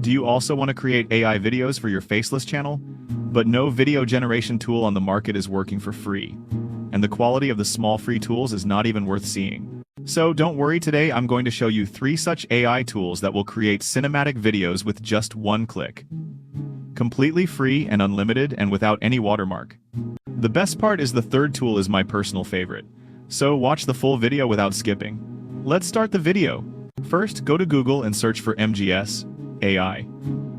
Do you also want to create AI videos for your faceless channel? But no video generation tool on the market is working for free. And the quality of the small free tools is not even worth seeing. So don't worry, today I'm going to show you 3 such AI tools that will create cinematic videos with just one click. Completely free and unlimited and without any watermark. The best part is the third tool is my personal favorite. So watch the full video without skipping. Let's start the video. First, go to Google and search for MGS.AI.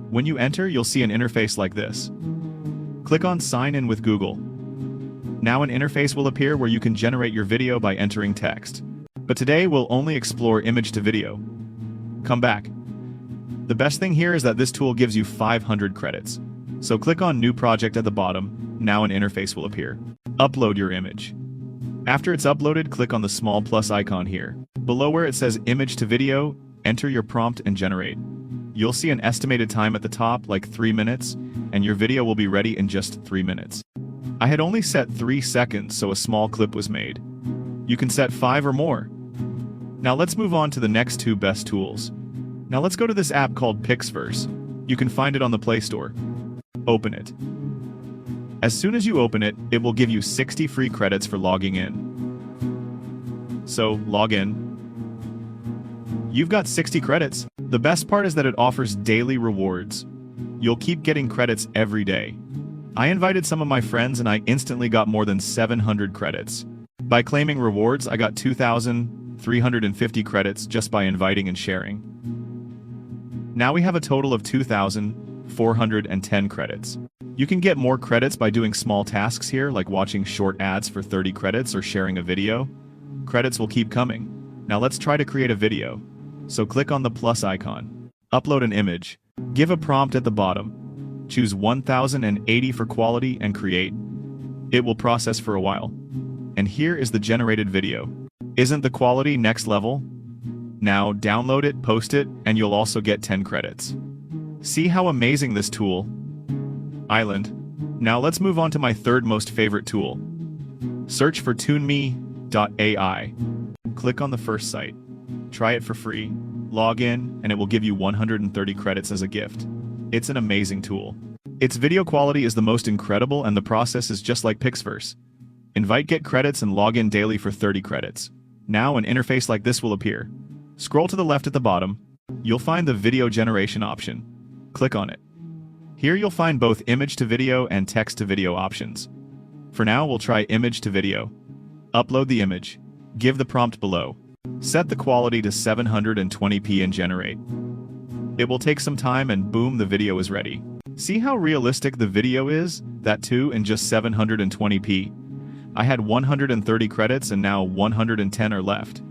When you enter, you'll see an interface like this. Click on Sign in with Google. Now an interface will appear where you can generate your video by entering text. But today we'll only explore image to video. Come back. The best thing here is that this tool gives you 500 credits. So click on New Project at the bottom. Now an interface will appear. Upload your image. After it's uploaded, click on the small plus icon here. Below where it says Image to Video, enter your prompt and generate. You'll see an estimated time at the top, like 3 minutes, and your video will be ready in just 3 minutes. I had only set 3 seconds, so a small clip was made. You can set 5 or more. Now let's move on to the next 2 best tools. Now let's go to this app called PixVerse. You can find it on the Play Store. Open it. As soon as you open it, it will give you 60 free credits for logging in. So, log in. You've got 60 credits. The best part is that it offers daily rewards. You'll keep getting credits every day. I invited some of my friends and I instantly got more than 700 credits. By claiming rewards, I got 2,350 credits just by inviting and sharing. Now we have a total of 2,410 credits. You can get more credits by doing small tasks here, like watching short ads for 30 credits or sharing a video. Credits will keep coming. Now let's try to create a video. So click on the plus icon. Upload an image. Give a prompt at the bottom. Choose 1080 for quality and create. It will process for a while. And here is the generated video. Isn't the quality next level? Now download it, post it, and you'll also get 10 credits. See how amazing this tool? Island. Now let's move on to my third most favorite tool. Search for ToonMe.ai. Click on the first site. Try it for free. Log in, and it will give you 130 credits as a gift. It's an amazing tool. Its video quality is the most incredible and the process is just like PixVerse. Invite, get credits, and log in daily for 30 credits. Now an interface like this will appear. Scroll to the left at the bottom. You'll find the video generation option. Click on it. Here you'll find both image to video and text to video options. For now, we'll try image to video. Upload the image. Give the prompt below. Set the quality to 720p and generate. It will take some time and boom, the video is ready. See how realistic the video is? That too in just 720p. I had 130 credits and now 110 are left.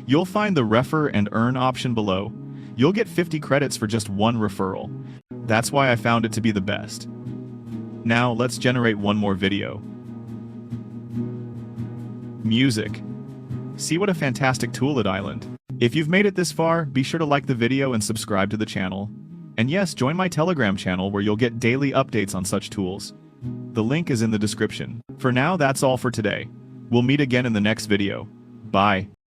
You'll find the refer and earn option below. You'll get 50 credits for just one referral. That's why I found it to be the best. Now let's generate one more video. Music. See what a fantastic tool at Island. If you've made it this far, be sure to like the video and subscribe to the channel. And yes, join my Telegram channel where you'll get daily updates on such tools. The link is in the description. For now, that's all for today. We'll meet again in the next video. Bye.